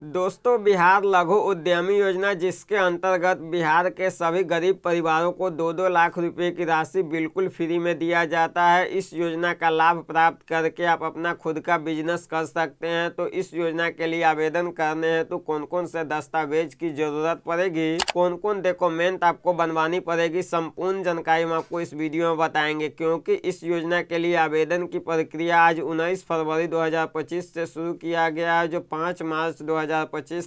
दोस्तों, बिहार लघु उद्यमी योजना, जिसके अंतर्गत बिहार के सभी गरीब परिवारों को 2-2 लाख रुपए की राशि बिल्कुल फ्री में दिया जाता है। इस योजना का लाभ प्राप्त करके आप अपना खुद का बिजनेस कर सकते हैं। तो इस योजना के लिए आवेदन करने हैं तो कौन कौन से दस्तावेज की जरूरत पड़ेगी, कौन कौन डॉक्यूमेंट आपको बनवानी पड़ेगी, संपूर्ण जानकारी हम आपको इस वीडियो में बताएंगे। क्योंकि इस योजना के लिए आवेदन की प्रक्रिया आज 19 फरवरी 2025 से शुरू किया गया है, जो 5 मार्च 2025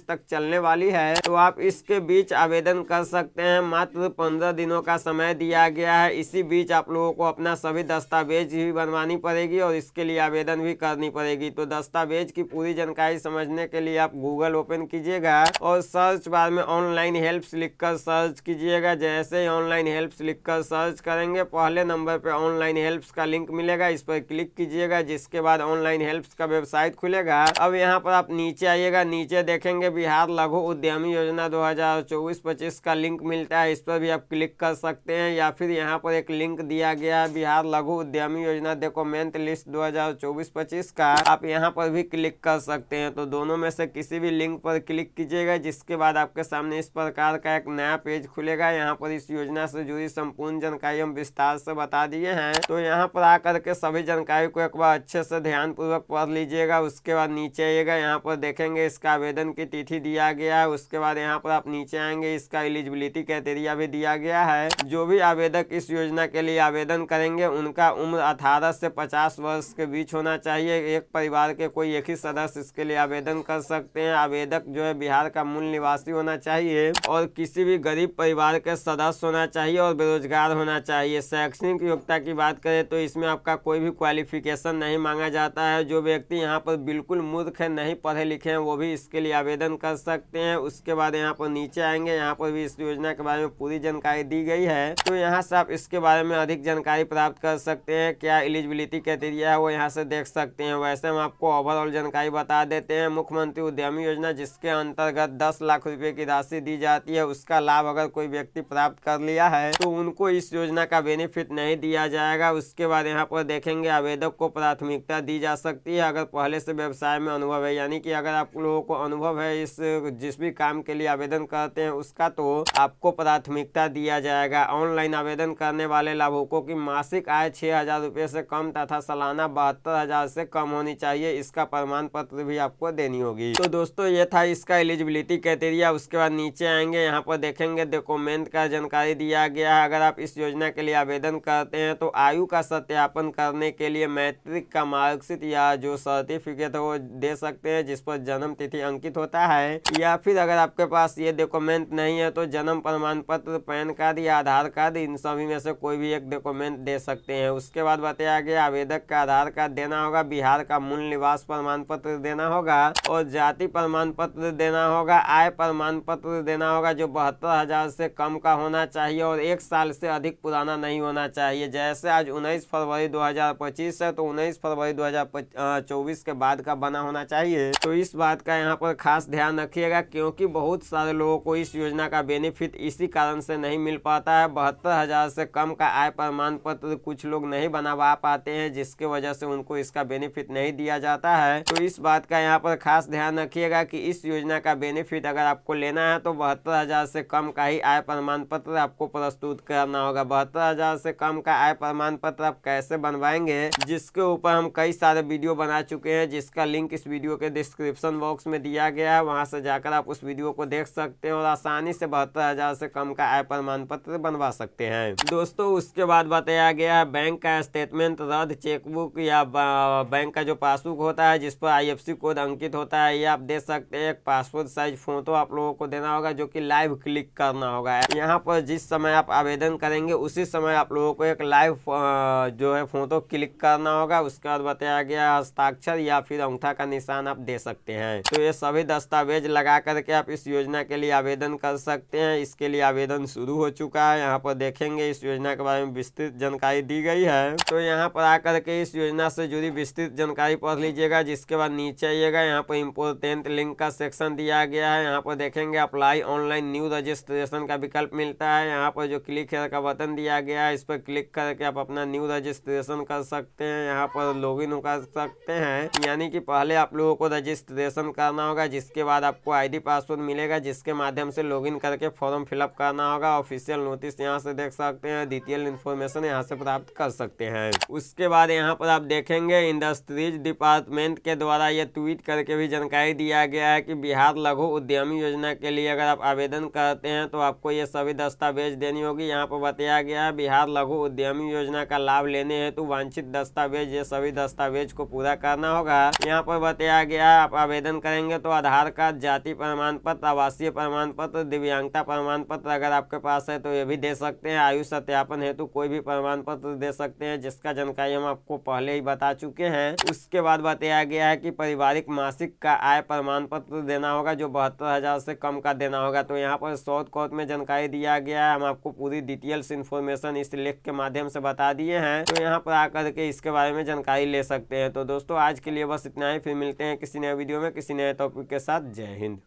तक चलने वाली है। तो आप इसके बीच आवेदन कर सकते हैं। मात्र 15 दिनों का समय दिया गया है। इसी बीच आप लोगों को अपना सभी दस्तावेज भी बनवानी पड़ेगी और इसके लिए आवेदन भी करनी पड़ेगी। तो दस्तावेज की पूरी जानकारी समझने के लिए आप गूगल ओपन कीजिएगा और सर्च बार में ऑनलाइन हेल्प्स लिखकर सर्च कीजिएगा। जैसे ही ऑनलाइन हेल्प्स लिखकर सर्च करेंगे, पहले नंबर पे ऑनलाइन हेल्प्स का लिंक मिलेगा, इस पर क्लिक कीजिएगा। जिसके बाद ऑनलाइन हेल्प्स का वेबसाइट खुलेगा। अब यहाँ पर आप नीचे आइएगा, नीचे देखेंगे बिहार लघु उद्यमी योजना 2024-25 का लिंक मिलता है, इस पर भी आप क्लिक कर सकते हैं। या फिर यहाँ पर एक लिंक दिया गया है बिहार लघु उद्यमी योजना डॉक्यूमेंट लिस्ट 2024-25 का, आप यहाँ पर भी क्लिक कर सकते हैं। तो दोनों में से किसी भी लिंक पर क्लिक कीजिएगा। जिसके बाद आपके सामने इस प्रकार का एक नया पेज खुलेगा। यहाँ पर इस योजना से जुड़ी संपूर्ण जानकारी हम विस्तार से बता दिए हैं। तो यहाँ पर आकर के सभी जानकारी को एक बार अच्छे से ध्यान पूर्वक पढ़ लीजिएगा। उसके बाद नीचे आइएगा, यहाँ पर देखेंगे इसका आवेदन की तिथि दिया गया है। उसके बाद यहाँ पर आप नीचे आएंगे, इसका एलिजिबिलिटी क्राइटेरिया भी दिया गया है। जो भी आवेदक इस योजना के लिए आवेदन करेंगे, उनका उम्र 18 से 50 वर्ष के बीच होना चाहिए। एक परिवार के कोई एक ही सदस्य इसके लिए आवेदन कर सकते हैं। आवेदक जो है बिहार का मूल निवासी होना चाहिए और किसी भी गरीब परिवार के सदस्य होना चाहिए और बेरोजगार होना चाहिए। शैक्षणिक योग्यता की बात करें तो इसमें आपका कोई भी क्वालिफिकेशन नहीं मांगा जाता है। जो व्यक्ति यहाँ पर बिल्कुल मूर्ख है, नहीं पढ़े लिखे हैं, वो भी इसके लिए आवेदन कर सकते हैं। उसके बाद यहाँ पर नीचे आएंगे, यहाँ पर भी इस योजना के बारे में पूरी जानकारी दी गई है। तो यहाँ से आप इसके बारे में अधिक जानकारी प्राप्त कर सकते हैं। क्या एलिजिबिलिटी क्राइटेरिया है वो यहाँ से देख सकते हैं। वैसे हम आपको ओवरऑल जानकारी बता देते हैं। मुख्यमंत्री उद्यमी योजना, जिसके अंतर्गत 10 लाख रुपए की राशि दी जाती है, उसका लाभ अगर कोई व्यक्ति प्राप्त कर लिया है तो उनको इस योजना का बेनिफिट नहीं दिया जाएगा। उसके बाद यहाँ पर देखेंगे आवेदक को प्राथमिकता दी जा सकती है अगर पहले से व्यवसाय में अनुभव है। यानी कि अगर आप लोगों को अनुभव है इस जिस भी काम के लिए आवेदन करते हैं उसका, तो आपको प्राथमिकता दिया जाएगा। ऑनलाइन आवेदन करने वाले लाभुकों की मासिक आय 6,000 रुपए से कम तथा सालाना 72,000 से कम होनी चाहिए। इसका प्रमाण पत्र भी आपको देनी होगी। तो दोस्तों, ये था इसका एलिजिबिलिटी क्राइटेरिया। उसके बाद नीचे आएंगे, यहाँ पर देखेंगे डॉक्यूमेंट का जानकारी दिया गया है। अगर आप इस योजना के लिए आवेदन करते हैं तो आयु का सत्यापन करने के लिए मैट्रिक का मार्कशीट या जो सर्टिफिकेट है वो दे सकते हैं, जिस पर जन्म तिथि अंकित होता है। या फिर अगर आपके पास ये डॉक्यूमेंट नहीं है तो जन्म प्रमाण पत्र, पैन कार्ड या आधार कार्ड, इन सभी में से कोई भी एक डॉक्यूमेंट दे सकते हैं। उसके बाद बताया गया आवेदक का आधार कार्ड देना होगा, बिहार का मूल निवास प्रमाण पत्र देना होगा और जाति प्रमाण पत्र देना होगा, आय प्रमाण पत्र देना होगा जो 72,000 से कम का होना चाहिए और 1 साल से अधिक पुराना नहीं होना चाहिए। जैसे आज 19 फरवरी 2025 है तो 19 फरवरी 2024 के बाद का बना होना चाहिए। तो इस बात का यहाँ पर खास ध्यान रखिएगा, क्योंकि बहुत सारे लोगों को इस योजना का बेनिफिट इसी कारण से नहीं मिल पाता है। 72,000 से कम का आय प्रमाण पत्र कुछ लोग नहीं बनवा पाते हैं, जिसके वजह से उनको इसका बेनिफिट नहीं दिया जाता है। तो इस बात का यहाँ पर खास ध्यान रखिएगा कि इस योजना का बेनिफिट अगर आपको लेना है तो 72,000 से कम का ही आय प्रमाण पत्र आपको प्रस्तुत करना होगा। 72,000 से कम का आय प्रमाण पत्र आप कैसे बनवाएंगे, जिसके ऊपर हम कई सारे वीडियो बना चुके हैं, जिसका लिंक इस वीडियो के डिस्क्रिप्शन बॉक्स में दिया गया है। वहां से जाकर आप उस वीडियो को देख सकते हैं और आसानी से 72,000 से कम का आय प्रमाण पत्र बनवा सकते हैं। दोस्तों, उसके बाद बताया गया है बैंक का स्टेटमेंट, रद्द चेकबुक या बैंक का जो पासबुक होता है जिस पर IFSC कोड अंकित होता है, ये आप दे सकते हैं। एक पासपोर्ट साइज फोटो आप लोगों को देना होगा जो कि लाइव क्लिक करना होगा। यहाँ पर जिस समय आप आवेदन करेंगे उसी समय आप लोगों को एक लाइव जो है फोटो क्लिक करना होगा। उसके बाद बताया गया हस्ताक्षर या फिर अंगूठा का निशान आप दे सकते हैं। तो ये सभी दस्तावेज लगा करके आप इस योजना के लिए आवेदन कर सकते हैं। इसके लिए आवेदन शुरू हो चुका है। यहाँ पर देखेंगे इस योजना के बारे में विस्तृत जानकारी दी गई है। तो यहाँ पर आकर के इस योजना से जुड़ी विस्तृत जानकारी पढ़ लीजिएगा। जिसके बाद नीचे आइएगा, यहाँ पर इम्पोर्टेंट लिंक का सेक्शन दिया गया है। यहाँ पर देखेंगे अप्लाई ऑनलाइन न्यू रजिस्ट्रेशन का विकल्प मिलता है। यहाँ पर जो क्लिक हेयर का बटन दिया गया है, इस पर क्लिक करके आप अपना न्यू रजिस्ट्रेशन कर सकते हैं। यहाँ पर लॉगिन कर सकते हैं, यानी कि पहले आप लोगों को रजिस्ट्रेशन करना करना होगा, जिसके बाद आपको आईडी पासवर्ड मिलेगा जिसके माध्यम से लॉगिन करके फॉर्म फिलअप करना होगा। ऑफिशियल नोटिस यहाँ से देख सकते हैं, डिटेल इन्फॉर्मेशन यहाँ से प्राप्त कर सकते हैं। उसके बाद यहाँ पर आप देखेंगे इंडस्ट्रीज डिपार्टमेंट के द्वारा ये ट्वीट करके भी जानकारी दिया गया है कि बिहार लघु उद्यमी योजना के लिए अगर आप आवेदन करते हैं तो आपको ये सभी दस्तावेज देनी होगी। यहाँ पर बताया गया है बिहार लघु उद्यमी योजना का लाभ लेने हेतु वांछित दस्तावेज, ये सभी दस्तावेज को पूरा करना होगा। यहाँ पर बताया गया है आप आवेदन करेंगे तो आधार कार्ड, जाति प्रमाण पत्र, आवासीय प्रमाण पत्र, दिव्यांगता प्रमाण पत्र अगर आपके पास है तो ये भी दे सकते हैं। आयु सत्यापन हेतु कोई भी प्रमाण पत्र दे सकते हैं, जिसका जानकारी हम आपको पहले ही बता चुके हैं। उसके बाद बताया गया है कि पारिवारिक मासिक का आय प्रमाण पत्र देना होगा जो 72,000 से कम का देना होगा। तो यहाँ पर शॉर्ट कोट में जानकारी दिया गया है, हम आपको पूरी डिटेल्स इन्फॉर्मेशन इस लेख के माध्यम से बता दिए हैं। तो यहाँ पर आकर के इसके बारे में जानकारी ले सकते हैं। तो दोस्तों आज के लिए बस इतना ही, फिर मिलते हैं किसी नए वीडियो में किसी नए टॉपिक के साथ। जय हिंद।